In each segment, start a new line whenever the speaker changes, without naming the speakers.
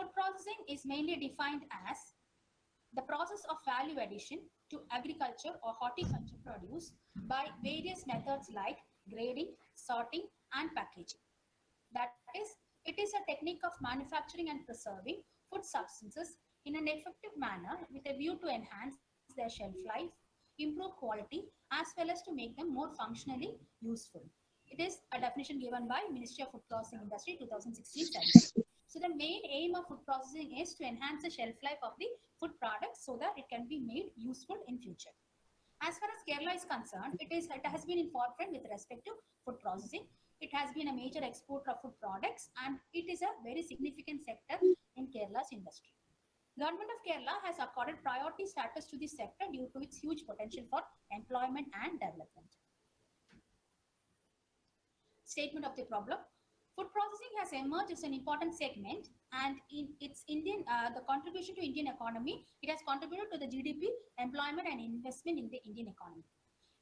Food processing is mainly defined as the process of value addition to agriculture or horticulture produce by various methods like grading, sorting, and packaging. That is, it is a technique of manufacturing and preserving food substances in an effective manner with a view to enhance their shelf life, improve quality, as well as to make them more functionally useful. It is a definition given by Ministry of Food Processing Industry 2016-17. So the main aim of food processing is to enhance the shelf life of the food products so that it can be made useful in future. As far as Kerala is concerned, it has been in forefront with respect to food processing. It has been a major exporter of food products and it is a very significant sector in Kerala's industry. Government of Kerala has accorded priority status to this sector due to its huge potential for employment and development. Statement of the problem. Food processing has emerged as an important segment, and in its Indian the contribution to Indian economy, it has contributed to the GDP, employment, and investment in the Indian economy.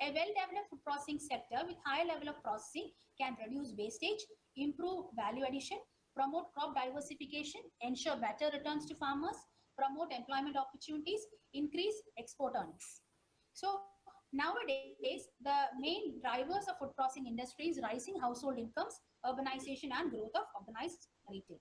A well-developed food processing sector with high level of processing can reduce wastage, improve value addition, promote crop diversification, ensure better returns to farmers, promote employment opportunities, increase export earnings. So nowadays, the main drivers of food processing industry is rising household incomes, urbanization, and growth of organized retail.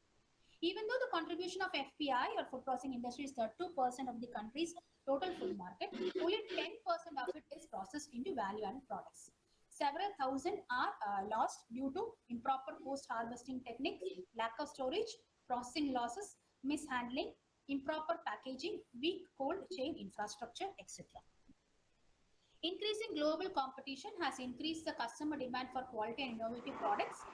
Even though the contribution of FPI or food processing industry is 32% of the country's total food market, only 10% of it is processed into value-added products. Several thousand are lost due to improper post-harvesting techniques, lack of storage, processing losses, mishandling, improper packaging, weak cold chain infrastructure, etc. Increasing global competition has increased the customer demand for quality and innovative products.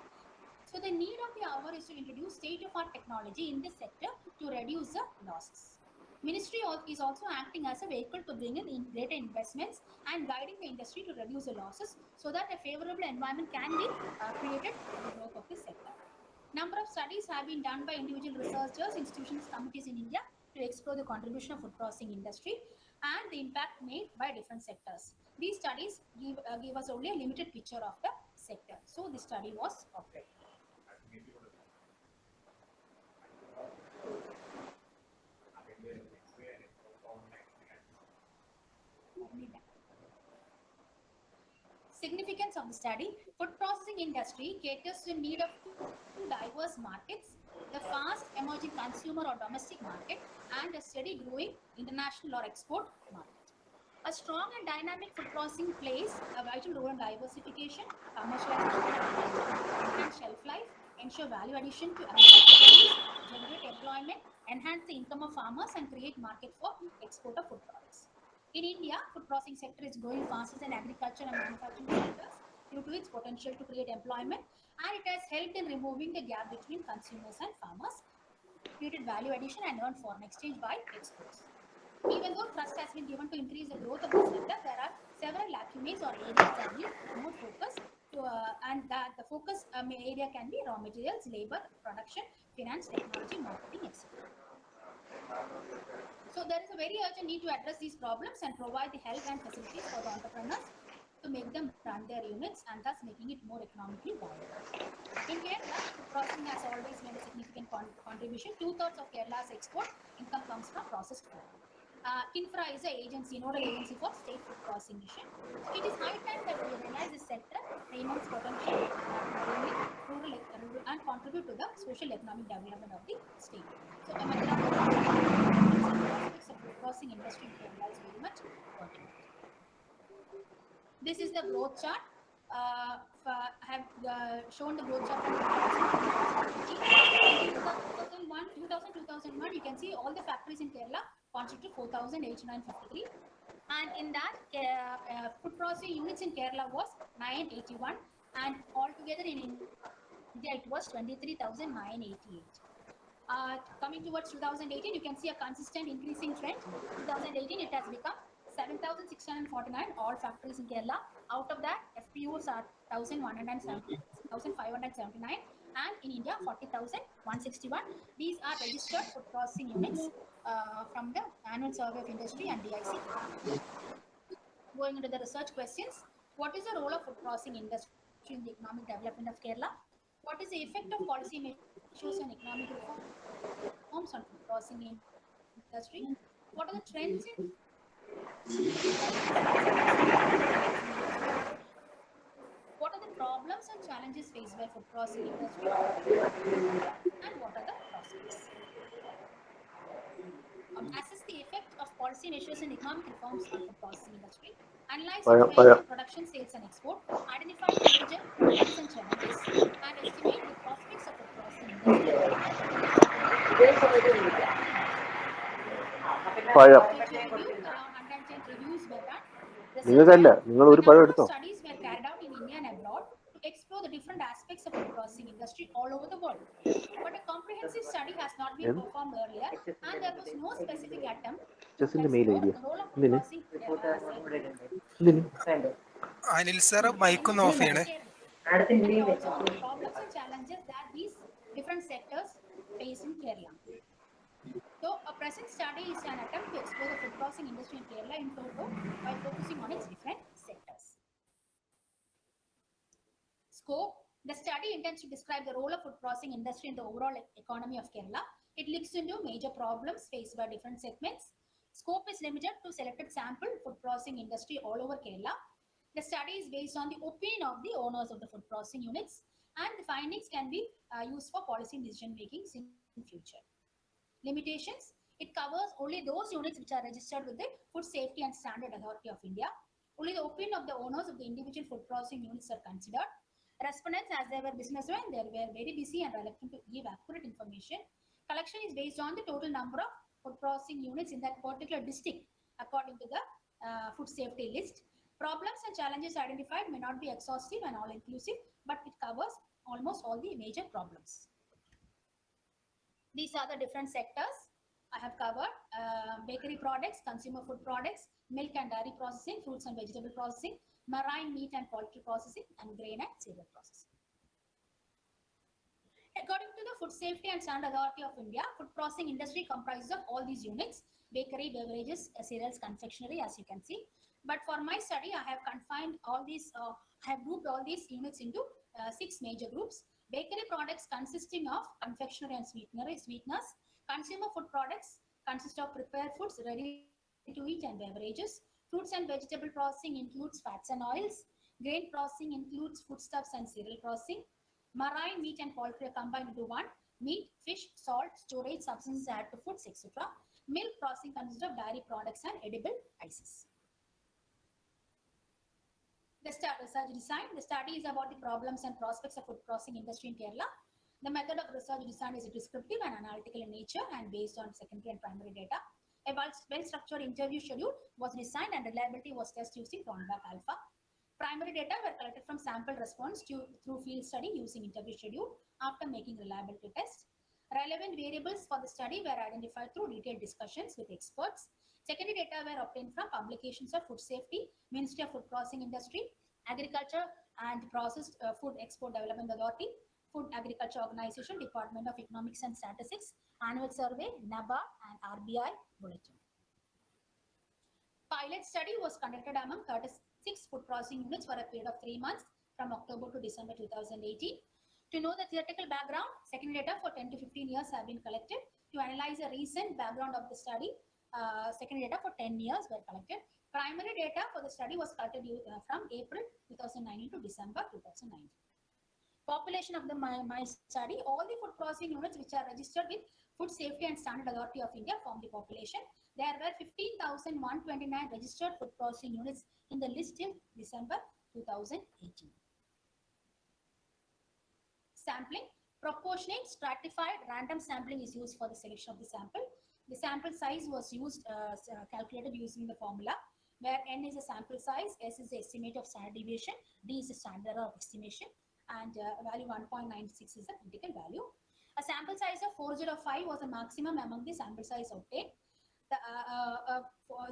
So the need of the hour is to introduce state-of-art technology in this sector to reduce the losses. Ministry is also acting as a vehicle to bring in greater investments and guiding the industry to reduce the losses so that a favorable environment can be created for the growth of this sector. Number of studies have been done by individual researchers, institutions, committees in India to explore the contribution of food processing industry and the impact made by different sectors. These studies give us only a limited picture of the sector. So the study was operated. Significance of the study. Food processing industry caters to the need of two diverse markets, the fast emerging consumer or domestic market and a steady growing international or export market. A strong and dynamic food processing plays a vital role in diversification, commercialization, enhance shelf life, ensure value addition to agricultural produce, generate employment, enhance the income of farmers, and create market for export of food products. In India, food processing sector is growing faster than agriculture and manufacturing sectors due to its potential to create employment, and it has helped in removing the gap between consumers and farmers, created value addition, and earned foreign exchange by exports. Even though thrust has been given to increase the growth of the sector, there are several lacunae or areas that need more focus. And that the focus area can be raw materials, labor, production, finance, technology, marketing, etc. So there is a very urgent need to address these problems and provide the help and facilities for the entrepreneurs to make them run their units and thus making it more economically viable. In Kerala, food processing has always made a significant contribution. Two-thirds of Kerala's export income comes from processed food. Kinfra is an agency, nodal agency for state food processing mission. So it is high time that we realize this sector, the immense potential not only rural and contribute to the social economic development of the state. So prospects of food processing industry in Kerala is very much pertinent. This is the growth chart. I have shown the growth chart from 2001, you can see all the factories in Kerala constitute 4,853. And in that, food processing units in Kerala was 981. And altogether in India, it was 23,988. Coming towards 2018, you can see a consistent increasing trend. 2018, it has become 7,649 all factories in Kerala. Out of that, FPUs are 1,579, and in India, 40,161. These are registered food processing units from the Annual Survey of Industry and DIC. Going into the research questions, what is the role of food processing industry in the economic development of Kerala? What is the effect of policy measures on economic reforms? What is the role of reforms on food processing industry. What are the trends in what are the problems and challenges faced by food processing industry and what are the prospects? Assess the effect of policy measures and economic reforms on food processing industry. Analyze the trends in production, sales and export. Identify the major problems and challenges and estimate the prospects of food processing industry and literature review. Around 110 reviews were done. Number of studies were carried out in India and abroad to explore the different aspects of food processing industry all over the world. But a comprehensive study has not been performed earlier, and there was no specific attempt to explore the role of food processing
Anil sir, mic on off
and also on the problems and challenges that these different sectors face in Kerala. So, a present study is an attempt to explore the food processing industry in Kerala in toto by focusing on its different sectors. Scope. The study intends to describe the role of food processing industry in the overall economy of Kerala. It looks into major problems faced by different segments. Scope is limited to selected sample food processing industry all over Kerala. The study is based on the opinion of the owners of the food processing units, and the findings can be used for policy decision making in future. Limitations. It covers only those units which are registered with the Food Safety and Standard Authority of India. Only the opinion of the owners of the individual food processing units are considered. Respondents, as they were businessmen, they were very busy and reluctant to give accurate information. Collection is based on the total number of food processing units in that particular district according to the food safety list. Problems and challenges identified may not be exhaustive and all-inclusive, but it covers almost all the major problems. These are the different sectors I have covered. Bakery products, consumer food products, milk and dairy processing, fruits and vegetable processing, marine meat and poultry processing, and grain and cereal processing. According to the Food Safety and Standard Authority of India, food processing industry comprises of all these units: bakery, beverages, cereals, confectionery, as you can see. But for my study, I have confined all these, I have grouped all these units into 6 major groups. Bakery products consisting of confectionery and sweeteners. Consumer food products consist of prepared foods, ready to eat and beverages. Fruits and vegetable processing includes fats and oils. Grain processing includes foodstuffs and cereal processing. Marine meat and poultry are combined into one. Meat, fish, salt, storage, substances added to foods, etc. Milk processing consists of dairy products and edible ices. The research design. The study is about the problems and prospects of food processing industry in Kerala. The method of research design is descriptive and analytical in nature and based on secondary and primary data. A well-structured interview schedule was designed and reliability was tested using Cronbach Alpha. Primary data were collected from sample response through field study using interview schedule after making reliability tests. Relevant variables for the study were identified through detailed discussions with experts. Secondary data were obtained from publications of food safety, Ministry of Food Processing Industry, Agriculture and Processed Food Export Development Authority, Food Agriculture Organization, Department of Economics and Statistics, Annual Survey, NABARD and RBI Bulletin. Pilot study was conducted among 36 food processing units for a period of 3 months from October to December 2018. To know the theoretical background, secondary data for 10 to 15 years have been collected. To analyze the recent background of the study, secondary data for 10 years were collected. Primary data for the study was collected from April 2019 to December 2019. Population of the my study, all the food processing units which are registered with Food Safety and Standard Authority of India form the population. There were 15,129 registered food processing units in the list till December 2018. Sampling. Proportionate, stratified, random sampling is used for the selection of the sample. The sample size was used, calculated using the formula where N is a sample size, S is the estimate of standard deviation, D is the standard error of estimation, and value 1.96 is the critical value. A sample size of 405 was the maximum among the sample size obtained. The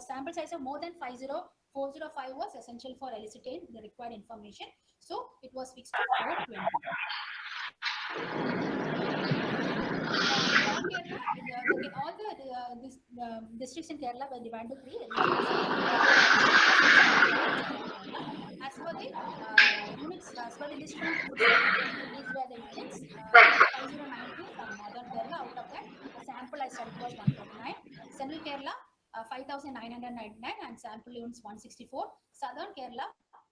sample size of more than 405 was essential for eliciting the required information, so it was fixed to 420. All the districts in Kerala were divided into 3 regions. As per the units, as per the list from food safety, these were the units. 5092 from northern Kerala. Out of that, a sample I was 139. Central Kerala 5,999 and sample units 164. Southern Kerala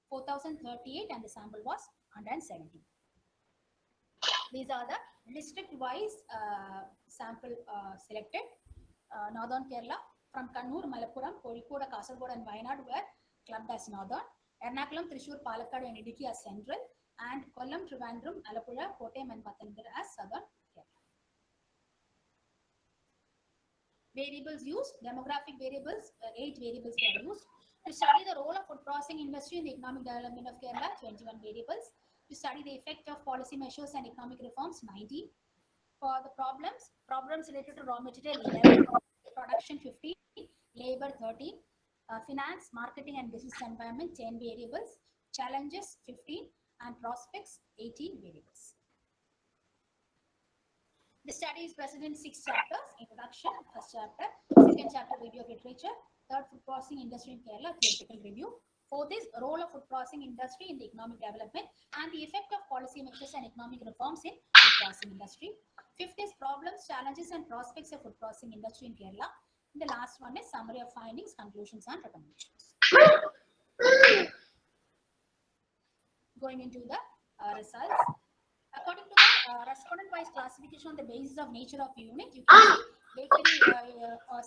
4,038 and the sample was 170. These are the district-wise sample selected. Northern Kerala from Kannur, Malappuram, Kozhikode, Kasaragod and Wayanad were clubbed as Northern. Ernakulam, Thrissur, Palakkad and Idukki as Central. And Kollam, Trivandrum, Alappuzha, Kottayam and Pathanamthitta as Southern Kerala. Variables used, demographic variables, 8 variables were used. To study the role of food processing industry in the economic development of Kerala, 21 variables. To study the effect of policy measures and economic reforms, 90. For the problems related to raw material, 11. Production, 15. Labor, 13. Finance, marketing and business environment, 10 variables. Challenges, 15. And prospects, 18 variables. The study is present in 6 chapters: introduction, first chapter; second chapter, review of literature; third, food processing industry in Kerala, theoretical review; fourth is role of food processing industry in the economic development and the effect of policy measures and economic reforms in food processing industry; fifth is problems, challenges and prospects of food processing industry in Kerala; and the last one is summary of findings, conclusions and recommendations. Going into the results. According to the respondent-wise classification on the basis of nature of unit, you can see bakery,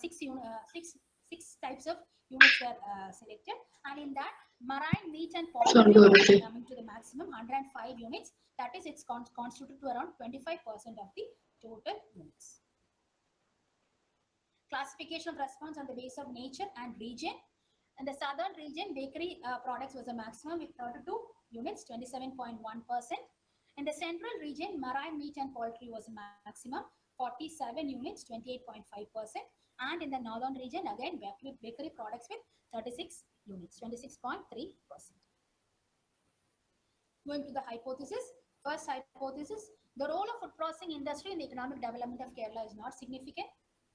six types of units were selected, and in that marine, meat and poultry coming to the maximum 105 units. That is, it's constituted to around 25% of the total units. Classification of response on the basis of nature and region. In the southern region, bakery products was a maximum with 32 units, 27.1%. In the central region, marine, meat and poultry was a maximum, 47 units, 28.5%. And in the northern region, again, bakery products with 36 units, 26.3%. Going to the hypothesis. First hypothesis, the role of food processing industry in the economic development of Kerala is not significant.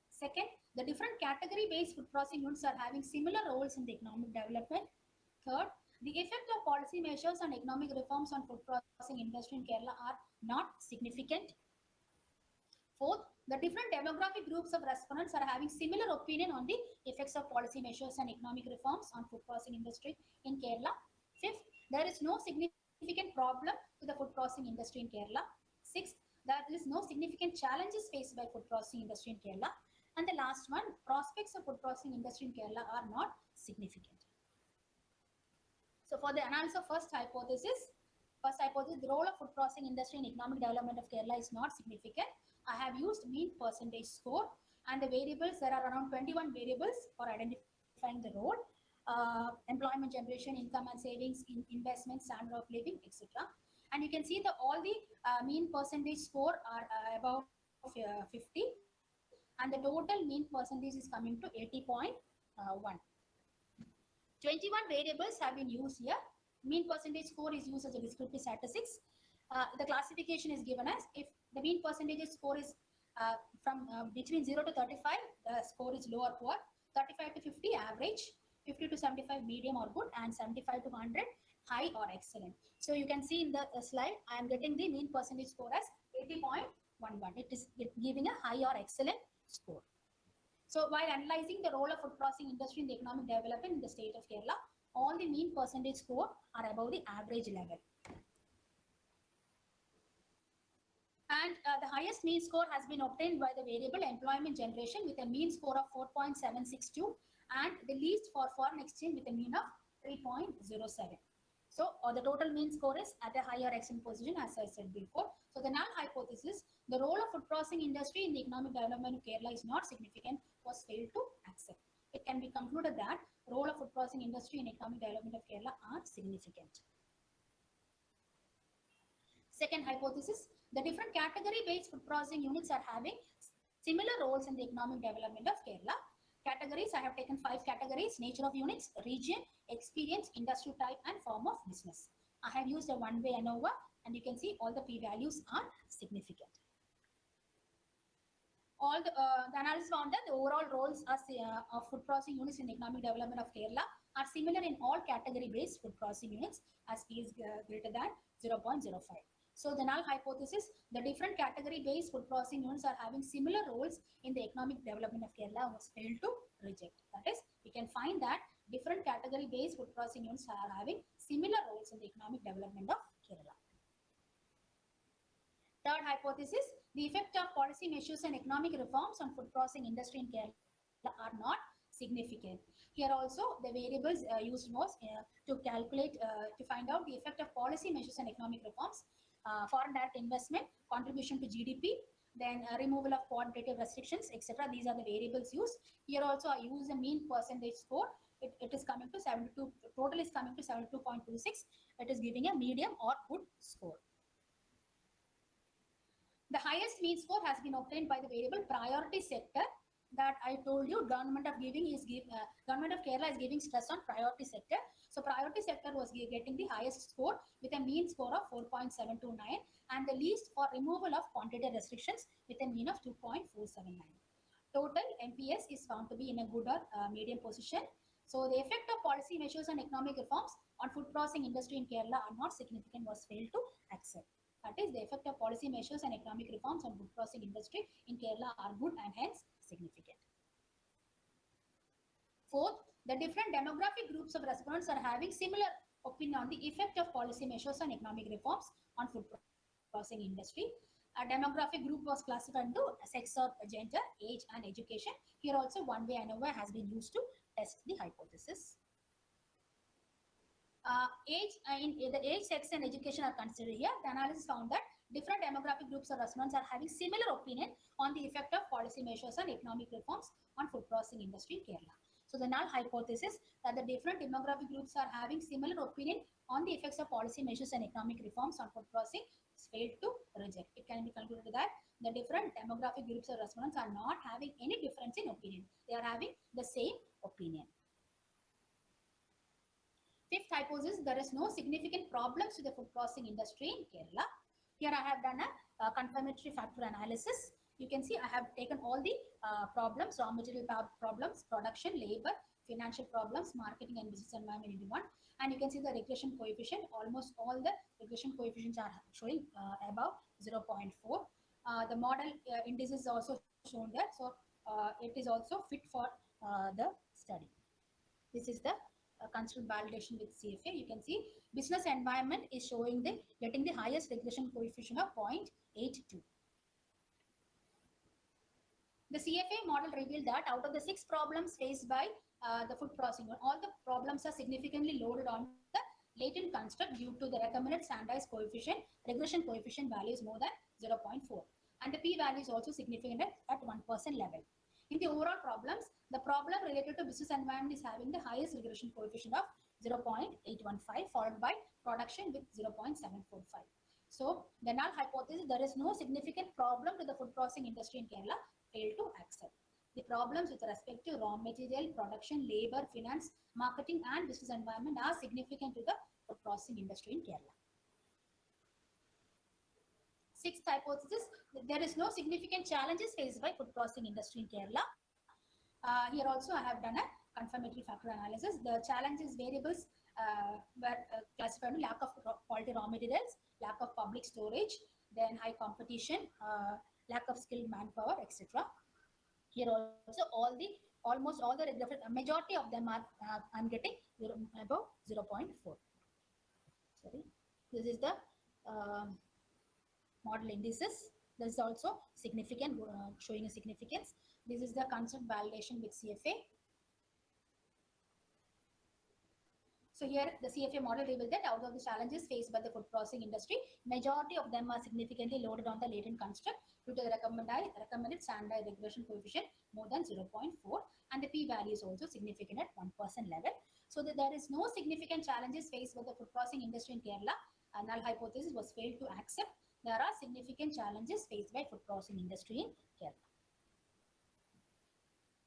Second, the different category-based food processing units are having similar roles in the economic development. Third, the effect of policy measures and economic reforms on food processing industry in Kerala are not significant. Fourth, the different demographic groups of respondents are having similar opinion on the effects of policy measures and economic reforms on food processing industry in Kerala. Fifth, there is no significant problem to the food processing industry in Kerala. Sixth, there is no significant challenges faced by food processing industry in Kerala. And the last one, prospects of food processing industry in Kerala are not significant. So for the analysis of first hypothesis, the role of food processing industry in economic development of Kerala is not significant. I have used mean percentage score, and the variables, there are around 21 variables for identifying the role. Employment generation, income and savings, investment, standard of living, etc. And you can see that all the mean percentage score are above 50, and the total mean percentage is coming to 80.1. 21 variables have been used here. Mean percentage score is used as a descriptive statistics. The classification is given as if the mean percentage score is from between 0 to 35, the score is low or poor, 35 to 50 average, 50 to 75 medium or good, and 75 to 100 high or excellent. So you can see in the slide, I am getting the mean percentage score as 80.11. It is giving a high or excellent score. So while analyzing the role of food processing industry in the economic development in the state of Kerala, all the mean percentage score are above the average level. And the highest mean score has been obtained by the variable employment generation with a mean score of 4.762 and the least for foreign exchange with a mean of 3.07. So the total mean score is at a higher excellent position, as I said before. So the null hypothesis, the role of food processing industry in the economic development of Kerala is not significant, was failed to accept. It can be concluded that role of food processing industry in economic development of Kerala are significant. Second hypothesis, the different category-based food processing units are having similar roles in the economic development of Kerala. Categories, I have taken 5 categories: nature of units, region, experience, industry type, and form of business. I have used a one-way ANOVA, and you can see all the p-values are significant. All the analysis found that the overall roles of food processing units in the economic development of Kerala are similar in all category-based food processing units as P is greater than 0.05. So the null hypothesis, the different category-based food processing units are having similar roles in the economic development of Kerala was failed to reject. That is, we can find that different category-based food processing units are having similar roles in the economic development of Kerala. Third hypothesis, the effect of policy measures and economic reforms on food processing industry in Kerala are not significant. Here also, the variables used was to calculate, to find out the effect of policy measures and economic reforms, foreign direct investment, contribution to GDP, then removal of quantitative restrictions, etc. These are the variables used. Here also, I use a mean percentage score. It is coming to 72, total is coming to 72.26. It is giving a medium or good score. The highest mean score has been obtained by the variable priority sector that I told you. Government of Kerala is giving stress on priority sector. So priority sector was getting the highest score with a mean score of 4.729 and the least for removal of quantitative restrictions with a mean of 2.479. Total MPS is found to be in a good or medium position. So the effect of policy measures and economic reforms on food processing industry in Kerala are not significant was failed to accept. That is, the effect of policy measures and economic reforms on food processing industry in Kerala are good and hence significant. Fourth, the different demographic groups of respondents are having similar opinion on the effect of policy measures and economic reforms on food processing industry. A demographic group was classified into sex or gender, age and education. Here also one way ANOVA has been used to test the hypothesis. The age, sex, and education are considered here. The analysis found that different demographic groups of respondents are having similar opinion on the effect of policy measures and economic reforms on food processing industry in Kerala. So the null hypothesis that the different demographic groups are having similar opinion on the effects of policy measures and economic reforms on food processing is failed to reject. It can be concluded that the different demographic groups of respondents are not having any difference in opinion. They are having the same opinion. Fifth hypothesis, there is no significant problems with the food processing industry in Kerala. Here I have done a confirmatory factor analysis. You can see I have taken all the problems, raw material problems, production, labor, financial problems, marketing and business environment into one. And you can see the regression coefficient. Almost all the regression coefficients are showing above 0.4. The model indices is also shown there. So it is also fit for the study. This is the considered validation with CFA. You can see business environment is showing the getting the highest regression coefficient of 0.82. The CFA model revealed that out of the 6 problems faced by the food processing, all the problems are significantly loaded on the latent construct due to the recommended standardized coefficient, regression coefficient value is more than 0.4. And the p-value is also significant at 1% level. In the overall problems, the problem related to business environment is having the highest regression coefficient of 0.815 followed by production with 0.745. So the null hypothesis, there is no significant problem to the food processing industry in Kerala, failed to accept. The problems with respect to raw material, production, labor, finance, marketing and business environment are significant to the food processing industry in Kerala. Sixth hypothesis, there is no significant challenges faced by food processing industry in Kerala. Here also I have done a confirmatory factor analysis. The challenges variables were classified in lack of quality raw materials, lack of public storage, then high competition, lack of skilled manpower, etc. Here also almost all the majority of them are I'm getting above 0.4. Sorry, this is the model indices. This is also significant, showing a significance. This is the concept validation with CFA. So here the CFA model revealed that out of the challenges faced by the food processing industry, majority of them are significantly loaded on the latent construct due to the recommended standardized regression coefficient more than 0.4 and the p-value is also significant at 1% level. So that there is no significant challenges faced by the food processing industry in Kerala. A null hypothesis was failed to accept. There are significant challenges faced by food processing industry in Kerala.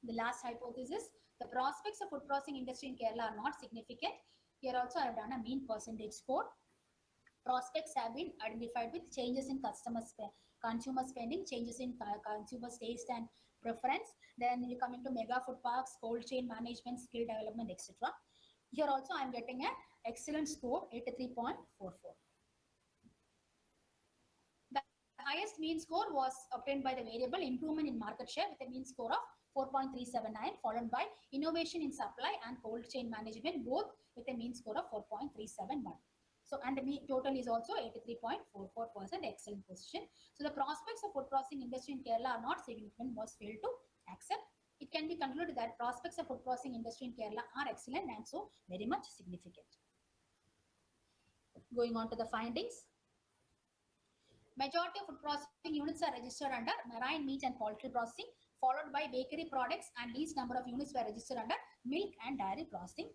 The last hypothesis, the prospects of food processing industry in Kerala are not significant. Here also I have done a mean percentage score. Prospects have been identified with changes in consumer spending, changes in consumer taste and preference. Then you come into mega food parks, cold chain management, skill development, etc. Here also I am getting an excellent score, 83.44. highest mean score was obtained by the variable improvement in market share with a mean score of 4.379, followed by innovation in supply and cold chain management, both with a mean score of 4.371. So, and the total is also 83.44%, excellent position. So, the prospects of food processing industry in Kerala are not significant, was failed to accept. It can be concluded that prospects of food processing industry in Kerala are excellent and so very much significant. Going on to the findings. Majority of food processing units are registered under marine meat and poultry processing, followed by bakery products, and least number of units were registered under milk and dairy processing.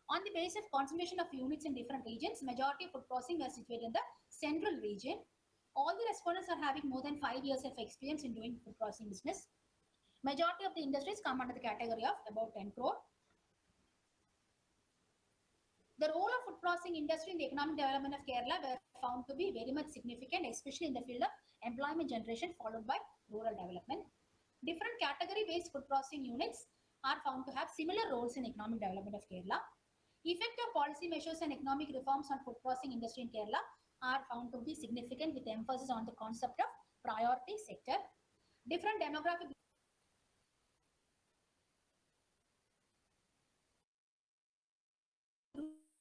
On the basis of concentration of units in different regions, majority of food processing are situated in the central region. All the respondents are having more than 5 years of experience in doing food processing business. Majority of the industries come under the category of about 10 crore. The role of food processing industry in the economic development of Kerala were found to be very much significant, especially in the field of employment generation, followed by rural development. Different category-based food processing units are found to have similar roles in economic development of Kerala. Effect of policy measures and economic reforms on food processing industry in Kerala are found to be significant, with emphasis on the concept of priority sector. Different demographic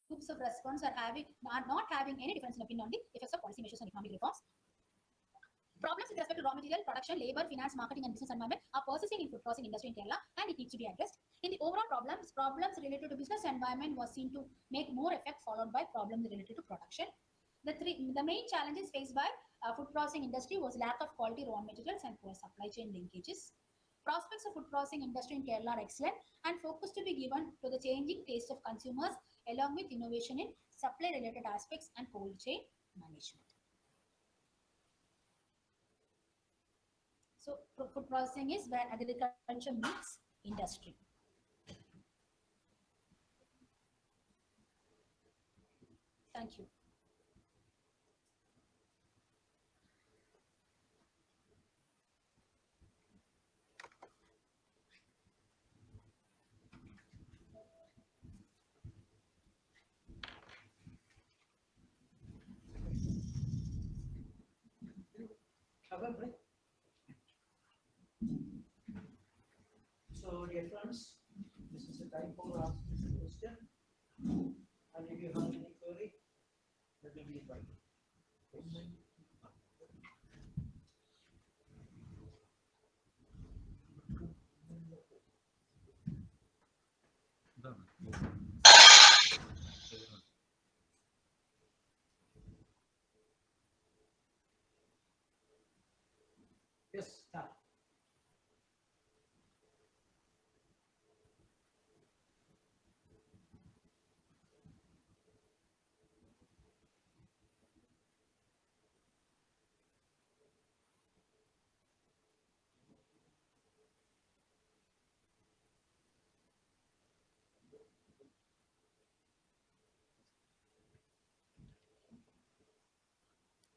groups of response are not having any difference in opinion on the effects of policy measures and economic reforms. Problems with respect to raw material, production, labor, finance, marketing, and business environment are persisting in food processing industry in Kerala, and it needs to be addressed. In the overall problems related to business environment was seen to make more effect, followed by problems related to production. The main challenges faced by food processing industry was lack of quality raw materials and poor supply chain linkages. Prospects of food processing industry in Kerala are excellent, and focus to be given to the changing taste of consumers, along with innovation in supply related aspects and cold chain management. So, food processing is where agriculture meets industry. Thank you.
So, dear friends, this is the time for asking the question. And if you have any query, let me be right. Yes, start.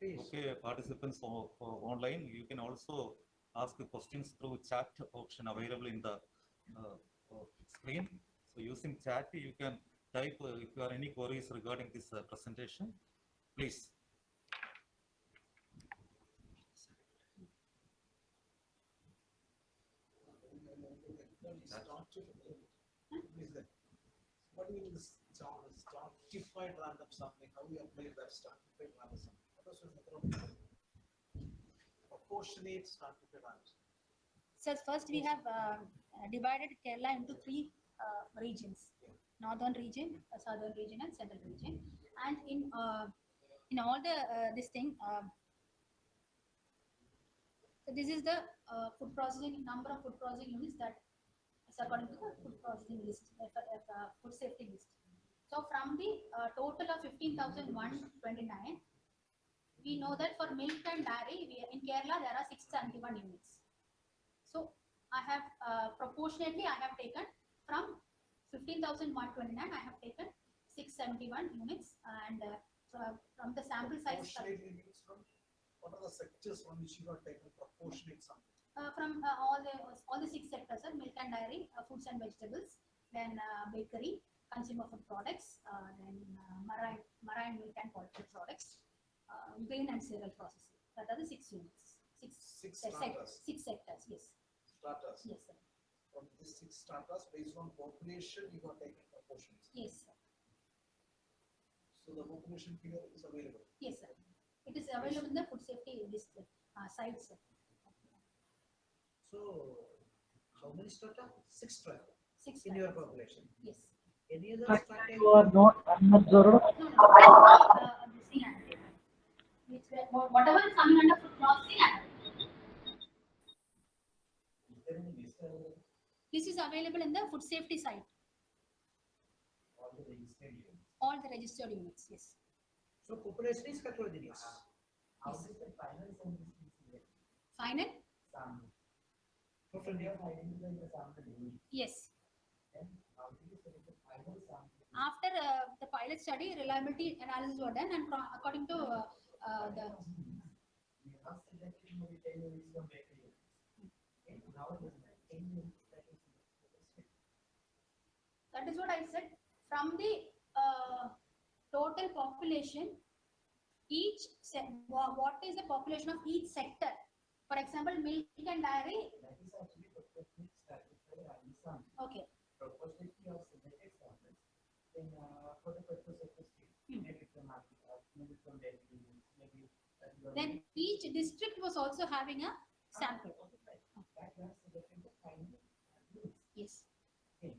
Please.
Okay, participants for online, you can also ask questions through chat option available in the screen. So using chat, you can type if you have any queries regarding this presentation, please.
What do you mean this stratified random sampling? How you apply that stratified random sampling? What was the proportionate stratified random sampling?
So first we have divided Kerala into three regions: northern region, southern region, and central region. And in all the this thing, so this is the food processing number of food processing units that is according to the food processing list, food safety list. So from the total of 15,129, we know that for milk and dairy, in Kerala there are 671 units. So I have proportionately I have taken from 15,129, I have taken 671 units, and from the sample size.
Proportionately means from what are the sectors from which you have taken proportionate sampling?
From all the six sectors: milk and dairy, foods and vegetables, then bakery, consumer food products, then marine milk and poultry products, grain and cereal processing, That are the 6 units.
Six
se-
stratas.
6 sectors. Yes.
Stratas.
Yes, sir.
From these 6 stratas, based on population, you have taken proportions.
Yes, sir.
So the population figure is available.
Yes, sir. It is available in the food safety list site, sir.
So, how many strata? 6 strata
6
in your
stratas.
population.
Yes.
Any other
But
strata?
you are not unobserved.
No, no. This thing active. Whatever is coming under food processing active.
Is there any list available?
This is available in the food safety site.
All the registered units.
All the registered units. Yes.
So, population is heterogeneous.
How
is the final sample?
Final?
Total identify the sample unit.
Yes.
And how do you select the final sample?
After the pilot study, reliability analysis were done, and according to the
We have selected maybe 10 units from bakery. And now it is 10 units that is selected.
that is what I said. From the total population, what is the population of each sector? For example, milk and dairy.
That is actually proportionate stratified and sample.
Okay.
Proportionately of selected samples. Then for the purpose of the state, maybe from Africa, maybe from bakery, maybe.
Then each district was also having a sample.
That you have selected the final units.
Yes.
Okay.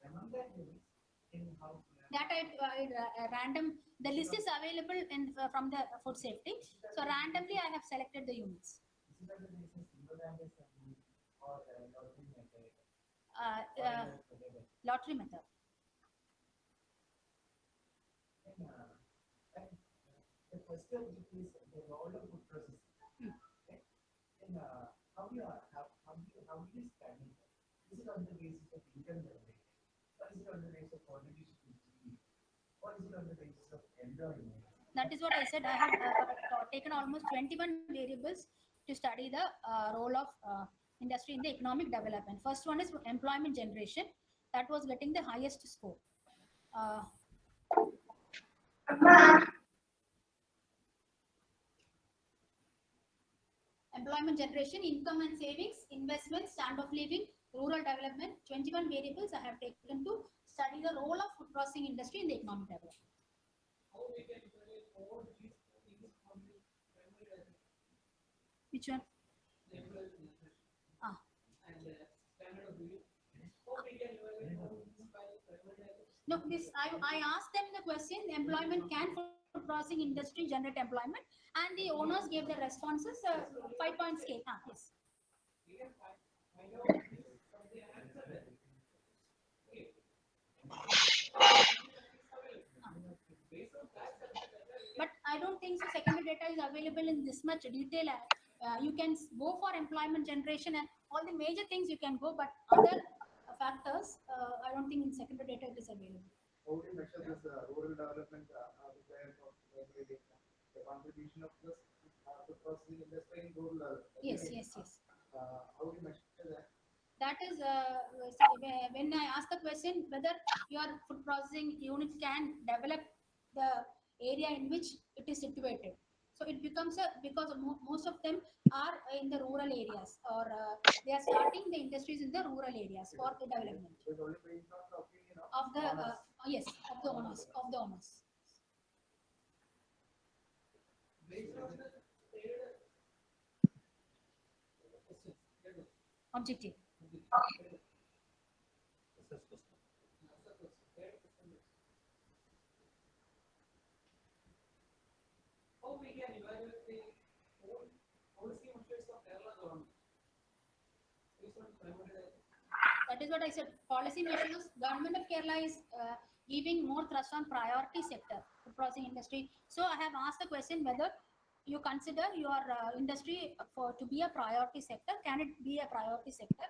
Among that units, in how
That I random. The list is available in from the food safety. So randomly, I have selected the units.
this is the reason single random sample or lottery method.
Lottery method.
And the first object is the role of food processing. Okay. And how do you study that? Is it on the basis of income generation? Or is it on the basis of contribution to GDP? Or is it on the basis of employment?
That is what I said. I have taken almost 21 variables to study the role of industry in the economic development. First one is employment generation. That was getting the highest score. Employment generation, income and savings, investment, standard of living, rural development. 21 variables I have taken to study the role of food processing industry in the economic development.
How we can evaluate all these things from the primary
Which one?
employment
Ah.
and standard of living. How we can evaluate all these by primary.
No, this I asked them the question. Employment can food processing industry generate employment, and the owners gave the responses. 5-point scale. Yes.
We can find out this from the answer then. Okay. Based on that
But I don't think so. Secondary data is available in this much detail. You can go for employment generation and all the major things you can go, but other factors, I don't think in secondary data it is available.
How do you measure this rural development the contribution of this food processing industry in rural
Yes,
area?
yes, yes.
How do you measure that?
That is when I ask the question whether your food processing unit can develop the area in which it is situated. So it becomes because most of them are in the rural areas, or they are starting the industries in the rural areas for the development
It is only based on the opinion
of the
owners.
yes, of the owners.
based on the
Objective.
how we can evaluate the whole policy measures of Kerala government based on primary data.
That is what I said. Policy measures. Government of Kerala is giving more thrust on priority sector, food processing industry. So I have asked the question whether you consider your industry to be a priority sector. Can it be a priority sector?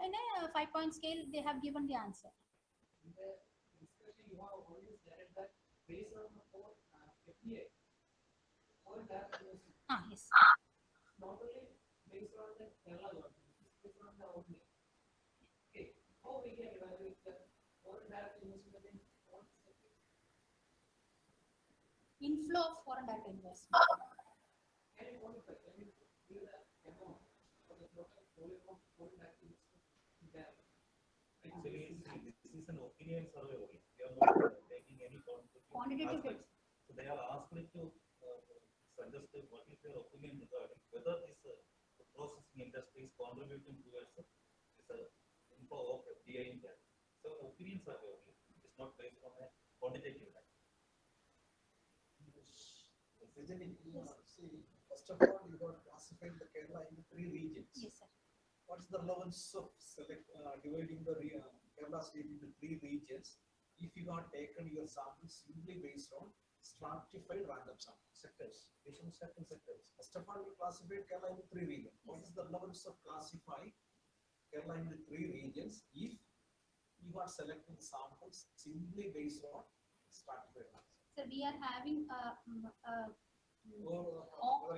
In a 5-point scale, they have given the answer.
In the discussion you have always said that based on the whole FDA, whole that
Yes.
not only based on the Kerala government, it's based on the only. Okay, how we can evaluate the whole that investment in all sectors?
Inflow of foreign direct investment.
Can you quantify, I mean, give the amount for the total polling activities in Kerala.
Actually, see, this is an opinion survey only. We are not taking any
Quantitative
aspects. So they are asked me to suggest what is their opinion regarding whether this food processing industry is contributing towards this info of FDI in Kerala. So opinion survey only. It's not based on a quantitative data.
Isn't it, see, first of all, you got classified the Kerala into 3 regions.
Yes, sir.
What's the levels of dividing the Kerala state into 3 regions? If you got taken your sample simply based on stratified random sample sectors, based on certain sectors. First of all, we classified Kerala into 3 regions. What is the levels of classify Kerala into 3 regions if you are selecting samples simply based on stratified random?
So we are having
Or,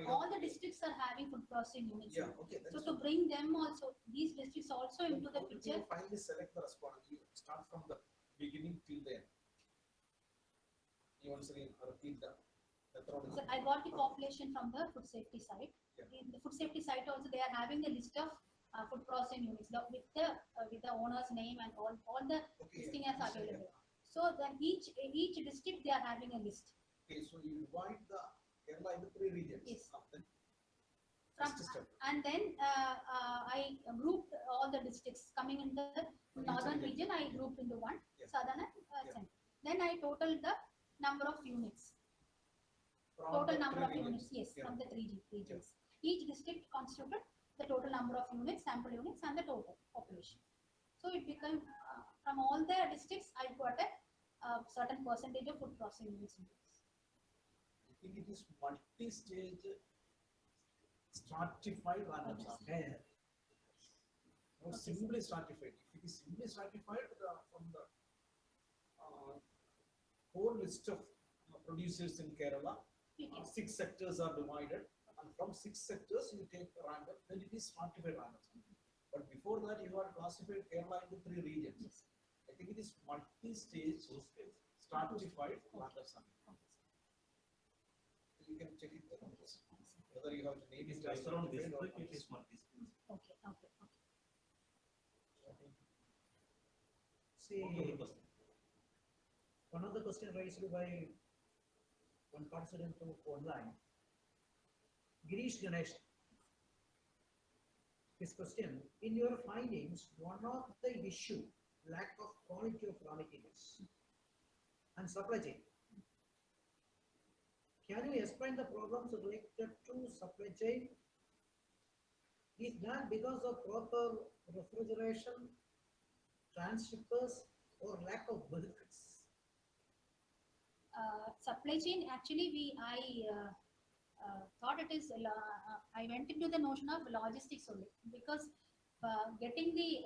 all the districts are having food processing units.
yeah, okay.
So to bring them also, these districts also into the
How do
picture.
you finally select the respondent? You start from the beginning till the end. You want to repeat the methodology?
So I got the population from the food safety side.
Yeah.
In the food safety site also, they are having a list of food processing units with the owner's name and all the
Okay,
listing
yeah.
as available. So then each district they are having a list.
Okay, so you divide the Kerala into 3 regions.
Yes.
Then
From,
first step.
and then I grouped all the districts coming in the northern region. I grouped into one,
Yeah.
southern and
Yeah.
central. Then I totaled the number of units.
From
Total
the
number
3
of
regions.
units, yes,
Yeah.
from the 3 regions. Each district constituted the total number of units, sample units, and the total population. So it became from all the districts, I got a certain percentage of food processing units.
I think it is multi-stage stratified random sample. Not
Okay,
simply stratified. If it is simply stratified from the whole list of producers in Kerala,
Okay.
6 sectors are divided, and from 6 sectors you take random, then it is stratified random sample. But before that, you are classified Kerala into 3 regions.
Yes.
I think it is multi-stage stratified random sample. You can check it whether you have to name it as
Based on
stratified or
district, it is
not.
multi-stage.
Okay.
See,
Okay, question.
one of the question raised by one participant to online, Girish Ganesh. His question, in your findings, one of the issue, lack of quality of raw materials and supply chain. Can you explain the problems related to supply chain? Is that because of proper refrigeration, transshippers, or lack of benefits?
Supply chain, actually I thought it is I went into the notion of logistics only, because getting the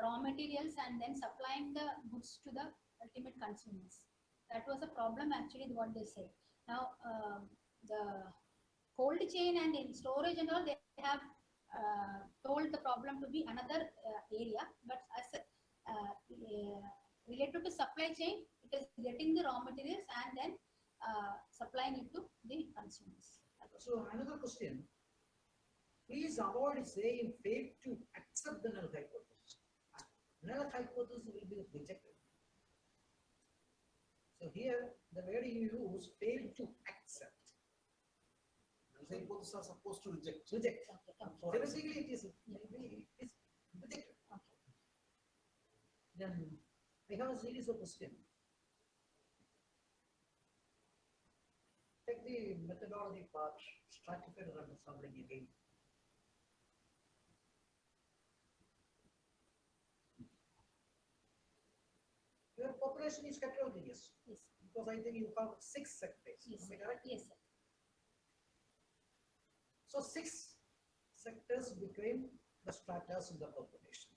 raw materials and then supplying the goods to the ultimate consumers, that was a problem actually what they said. Now the cold chain and in storage and all, they have told the problem to be another area, but as related to supply chain, it is getting the raw materials and then supplying it to the consumers.
So another question, please avoid saying fail to accept the null hypothesis. Null hypothesis will be rejected. So here, the word you use, fail to accept.
Null hypotheses are supposed to reject.
Reject.
Okay.
Theoretically, it is
Yeah.
rejected.
Okay.
Then I have a series of questions. Take the methodology part, stratified random sampling again. Your population is heterogeneous
Yes.
because I think you have 6 sectors.
Yes.
Am I correct?
Yes, sir.
So 6 sectors became the stratas in the population.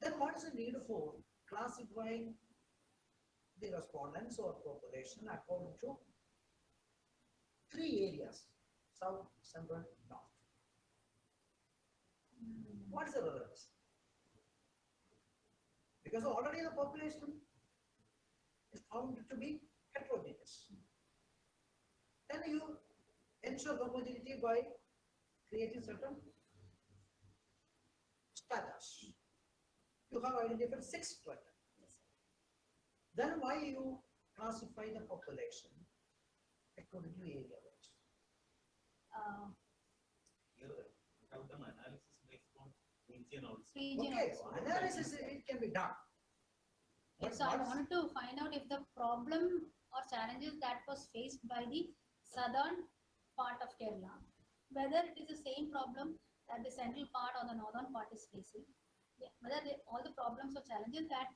Then what is the need for classifying the respondents or population according to 3 areas, south, central, north? What is the relevance? Because already the population is found to be heterogeneous. Then you ensure homogeneity by creating certain stratas. You have identified 6 strata. Then why you classify the population according to area wise?
Here, we have done analysis based on region also.
Region
Okay,
also.
analysis it can be done. But
Yes, so I
what's-
wanted to find out if the problem or challenges that was faced by the southern part of Kerala, whether it is the same problem that the central part or the northern part is facing, whether all the problems or challenges that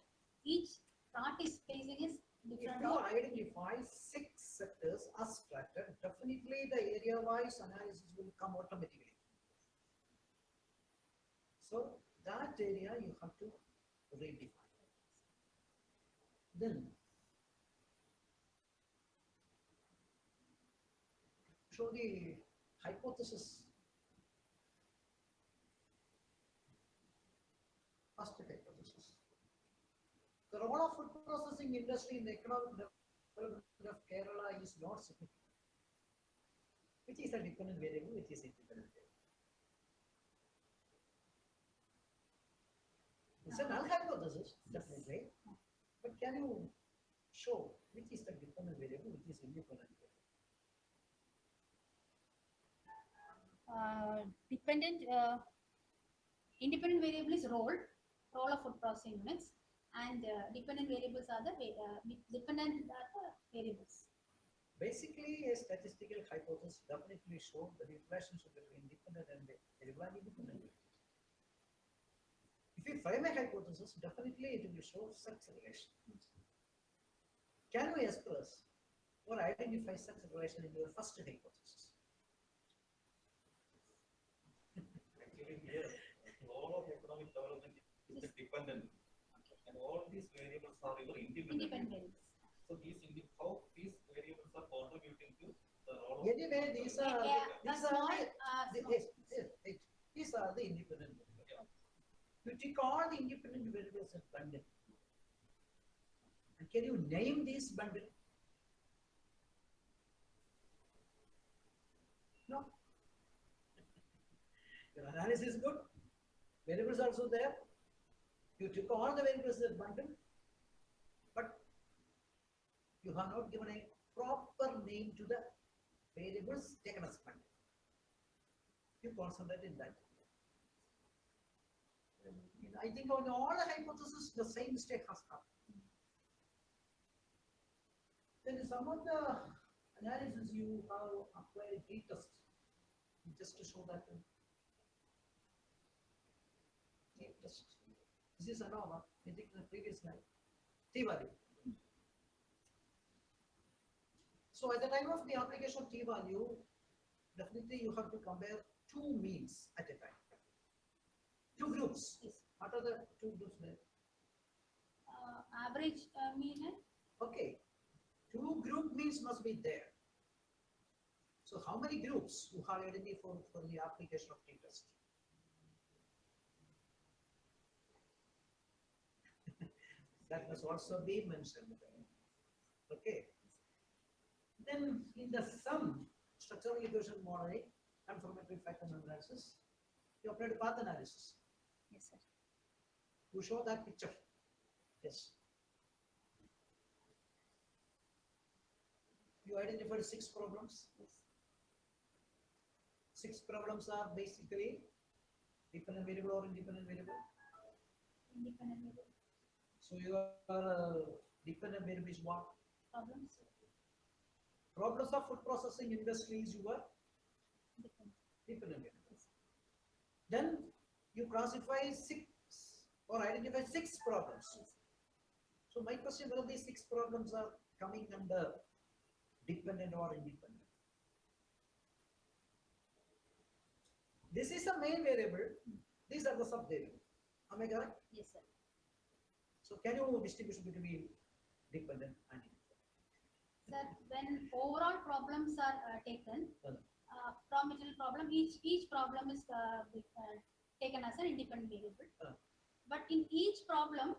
each part is facing is
If
different
you
or
identify 6 sectors as strata, definitely the area wise analysis will come automatically. So that area you have to redefine. Then show the hypothesis. First hypothesis. The role of food processing industry in the economic development of Kerala is not significant. Which is a dependent variable, which is independent variable. It's a null hypothesis, definitely. But can you show which is the dependent variable, which is independent variable?
Independent variable is role of food processing units, and dependent variables are the variables.
Basically, a statistical hypothesis definitely shows the relationship between dependent and variable and independent variables. If you frame a hypothesis, definitely it will show such a relation. Can we express or identify such a relation in your first hypothesis?
Actually, here, all of economic development is dependent. And all these variables are your independent.
Independent variables.
So how these variables are contributing to the role of.
Anyway, these are these are the independent variables. You take all the independent variables as bundle. And can you name this bundle? No. Your analysis is good. Variables also there. You took all the variables as bundle, but you have not given a proper name to the variables taken as bundle. You concentrate in that. I think on all the hypotheses, the same mistake has come. Then some of the analysis you have applied t-test, just to show that t-test. This is another, I think the previous slide, t-value. So at the time of the application of t-value, definitely you have to compare 2 means at a time. 2 groups.
Yes.
What are the 2 groups there?
Average mean and
Okay, 2 group means must be there. So how many groups you have identified for the application of t-test? That must also be mentioned. Okay. Then in the sum structural equation modeling, confirmatory factor analysis, you applied path analysis.
yes, sir.
You show that picture. Yes. You identified 6 problems. 6 problems are basically dependent variable or independent variable.
Independent variable
So your dependent variable is what?
problems.
Problems of food processing industry is your dependent variable. Then you classify 6 or identify 6 problems. So my question, whether these 6 problems are coming under dependent or independent. This is the main variable. These are the sub variable. Am I correct?
Yes, sir.
So can you distinguish between dependent and independent?
Sir, when overall problems are taken,
Uh.
raw material problem, each problem is taken as an independent variable. But in each problem,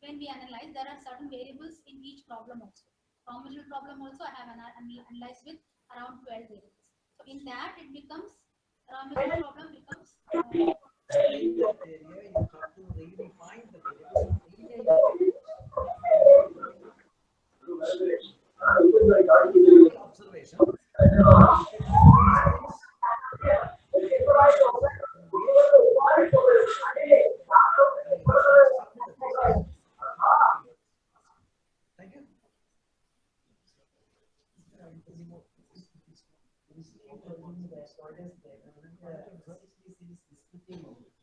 when we analyze, there are certain variables in each problem also. Raw material problem also I have analyzed with around 12 variables. So in that it becomes, problem becomes,
In that area, you have to really find the variables of area. Observation. Thank you.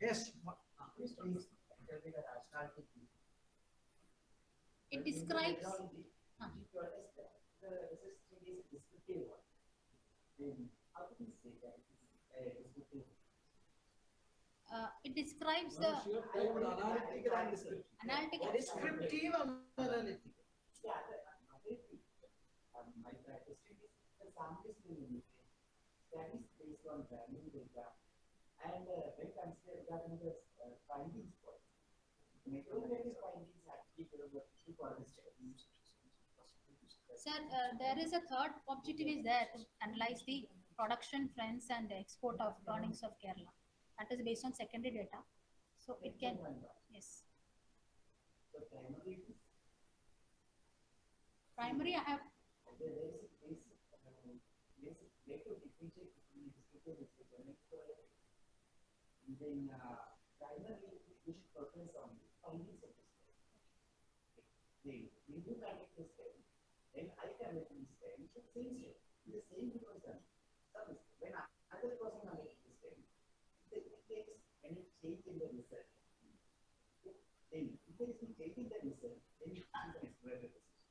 Yes.
it describes, it describes the
Analytical and descriptive.
analytic.
Descriptive and analytical.
My practice is the sample is limited. Studies based on value data and when considered the findings for majority findings actually for the studies.
Sir, there is a third objective is there to analyze the production trends and the export of earnings of Kerala. That is based on secondary data. So it can, yes.
The primary is
Primary, I have,
there is a basic way to differentiate between descriptive and explanatory. Then primarily we should focus on the findings of the study. We do conduct the study, then I conduct the study, it's the same study, the same person. When another person conducts the study, if it takes any change in the result, then if there is a change in the result, then it is an exploratory research.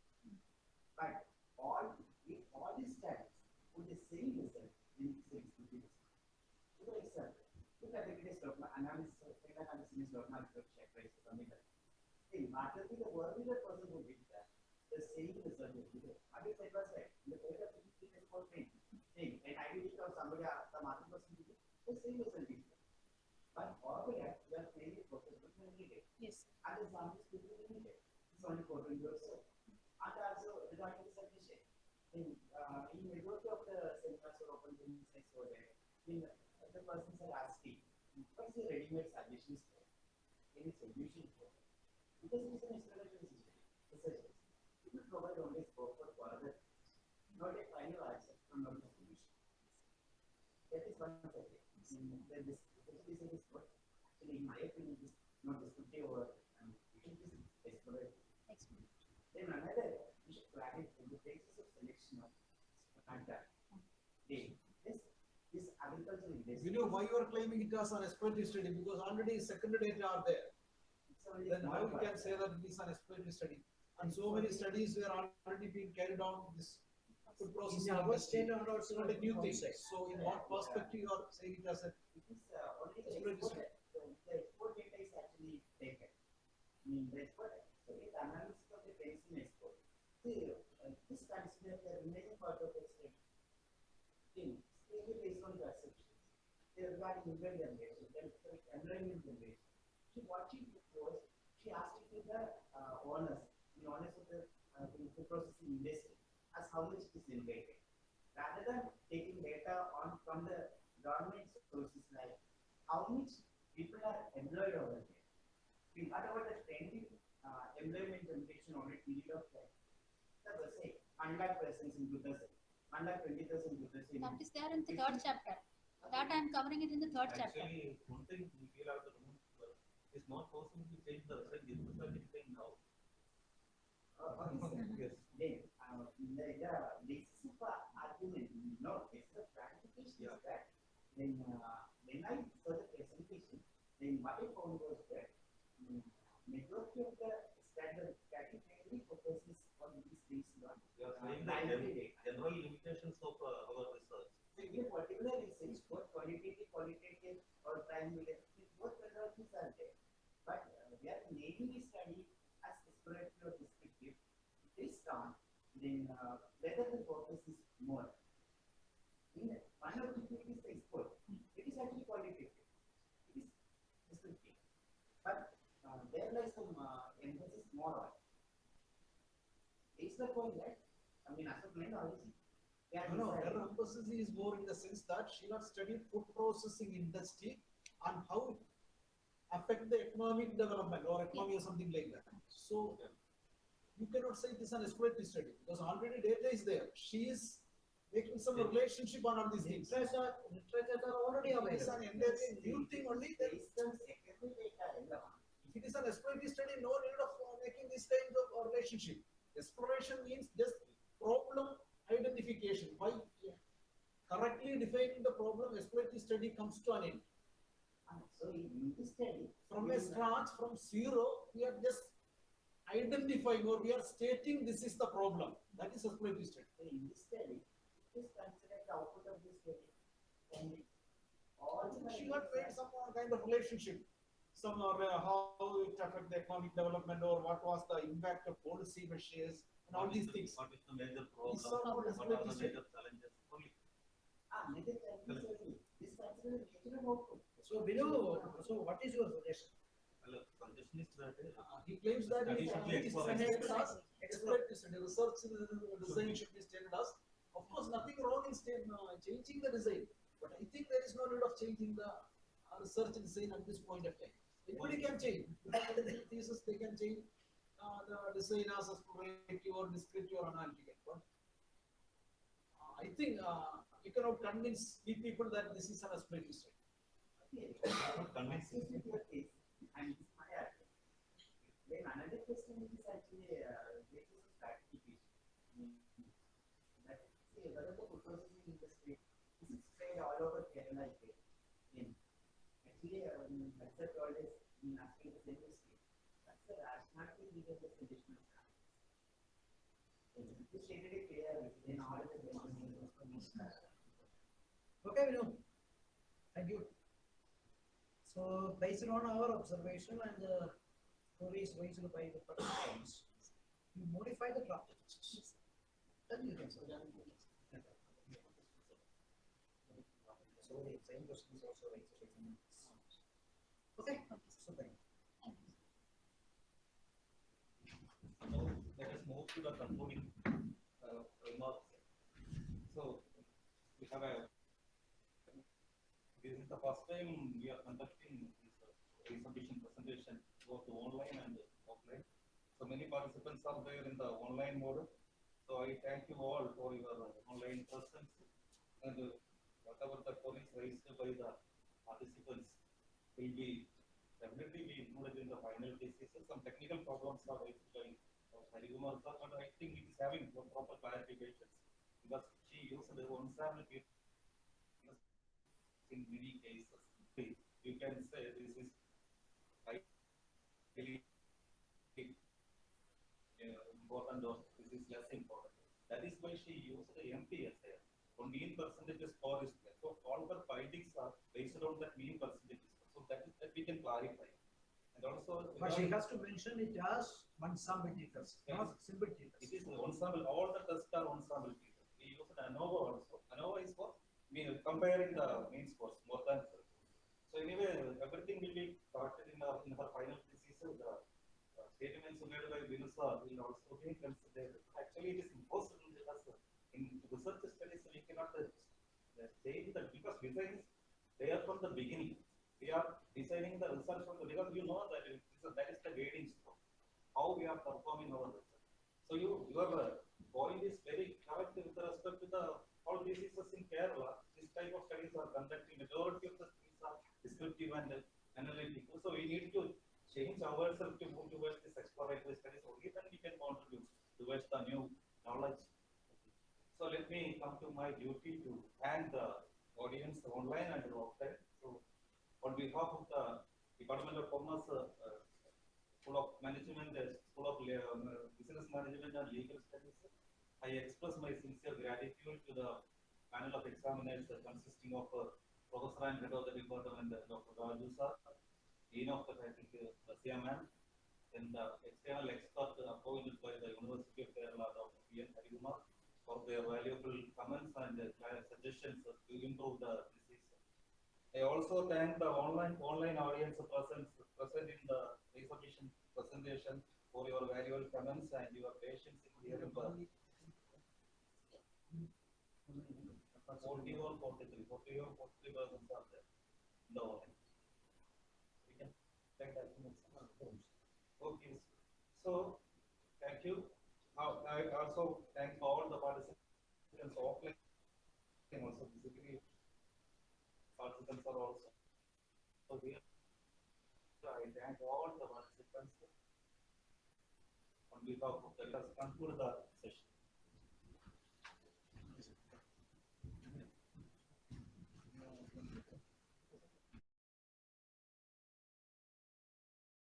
But if all these studies with the same result, then it is a descriptive research. For example, look at the case of analysis of data analysis of market check price or something like that. In market, the earlier person who did that, the same result will be there. Market check was right. The data is for thing. And I will tell somebody the market person did the same result is there. But all we are mainly focused on the data.
yes.
And the sample is limited. It's only for yourself. And also regarding the submission. In majority of the centers or open business over there, the persons are asking, what is the ready-made solutions for? Any solution for? Because it is an explanatory research. It will provide only scope for further, not a final answer from not a solution. That is one thing. This is what, actually, in my opinion, is not descriptive or it is exploratory. Then another, we should plan it in the basis of selection of contact. This agricultural industry.
You know why you are claiming it as an exploratory study? Because already secondary data are there. Then how you can say that it is an exploratory study? And so many studies were already being carried on this food processing.
In our
industry.
state and also
It's not a new thing.
outside.
So in what perspective you are saying it as a
It is only the
exploratory
export,
study?
the export data is actually taken. The export, so it's analysis of the trends in export. See, this consider the remaining part of the study. Based on perception. They regarding inventory generation, then environment generation. So what she did was, she asked it to the owners of the food processing industry, as how much it is generated. Rather than taking data from the government sources like how much people are employed over there. What about the trending employment generation over a period of time? That was say 1 lakh persons in 2000, 1,20,000 in 2000.
That is there in the third chapter. That I am covering it in the third chapter.
Actually, one thing we feel out the room, it's not possible to change the result. This is what it's saying now. Yes.
Then, the basis of argument, no, it's the clarification is that. Then, when I saw the presentation, then what I found was that majority of the standard category focuses on these things.
You are saying the general limitations of our research.
So, in particular research, both qualitative, or primary, both methodologies are there. But we are mainly studying as exploratory or descriptive based on then whether the focus is more. One of the things is the export. It is actually qualitative. It is descriptive. But there lies some emphasis more on. It's the point that, as a plain origin,
No, her emphasis is more in the sense that she has studied food processing industry and how it affect the economic development or economy or something like that. So you cannot say it is an exploratory study because already data is there. She is making some relationship on all these things.
Literatures are already
If it is an
available.
entirely new thing only, then if it is an exploratory study, no need of making this kind of relationship. Exploration means just problem identification. By correctly defining the problem, exploratory study comes to an end.
So in this study.
From a scratch, from zero, we are just identifying or we are stating this is the problem. That is exploratory study.
So in this study, it is considered the output of this study. And all the
She got made some kind of relationship. Some how it affect the economic development or what was the impact of policy measures and all these things.
What is the major
These
problem?
are all
What are the
exploratory study.
major challenges? Only.
negative study. This considered nature of output.
So below, so what is your suggestion?
Well, suggestion is that
He claims that
Study should be exploration.
exploratory study, research design should be stated as. Of course, nothing wrong in changing the design, but I think there is no need of changing the research design at this point of time. Anybody can change. The thesis they can change the design as exploratory or descriptive or analytical. But I think you cannot convince the people that this is an exploratory study.
not convincing.
This is your case, and it's my argument. Then another question is actually basis of strategy. That see whether the food processing industry is spread all over Kerala. Actually, that's the always in asking the same question. That's the rationality given the suggestion of practice. You stated it clearly in all the
Okay, Vinu. Thank you. So based on our observation and the queries raised by the participants, you modify the draft. Then you can. So the same question is also raised. Okay, so thank you.
Now, let us move to the concluding remarks. So, we have this is the first time we are conducting this resubmission presentation both online and offline. So many participants are there in the online mode. So I thank you all for your online presence and whatever the queries raised by the participants will be definitely be included in the final thesis. Some technical problems are raised by Harikumar sir, but I think it is having proper clarifications because she used the one sample in many cases. You can say this is highly important or this is less important. That is why she used the MPSA. On mean percentage score is there. So all her findings are based on that mean percentage score. So that is that we can clarify. And also,
But she has to mention it as one sample test, not simple test.
it is one sample. All the tests are one sample. We use ANOVA also. ANOVA is for comparing the mean scores more than. So anyway, everything will be corrected in her final thesis. The statements made by Vinusa will also be considered. Actually, it is impossible because in research studies we cannot change that because design is there from the beginning. We are designing the research from the because you know that that is the guiding stroke. How we are performing our research. So your point is very correct with respect to the all diseases in Kerala. This type of studies are conducting. Majority of the studies are descriptive and analytical. So we need to change ourselves to move towards this exploratory studies. Only then we can contribute towards the new knowledge. So let me come to my duty to thank the audience online and offline. So on behalf of the Department of Commerce, School of Management, School of Business Management and Legal Studies, I express my sincere gratitude to the panel of examiners consisting of Professor and Head of the Department, Dr. Raju sir, Dean of the faculty, Rasia ma'am, and the external expert appointed by the University of Kerala, Dr. P. N. Harikumar, for their valuable comments and suggestions to improve the disease. I also thank the online audience present in the resubmission presentation for your valuable comments and your patience in hearing the 40 or 43, 40 or 43 persons are there in the online. We can take that in Okay. So, thank you. I also thank all the participants offline and also physically. Participants are also. So here, I thank all the participants on behalf of the, let us conclude the session.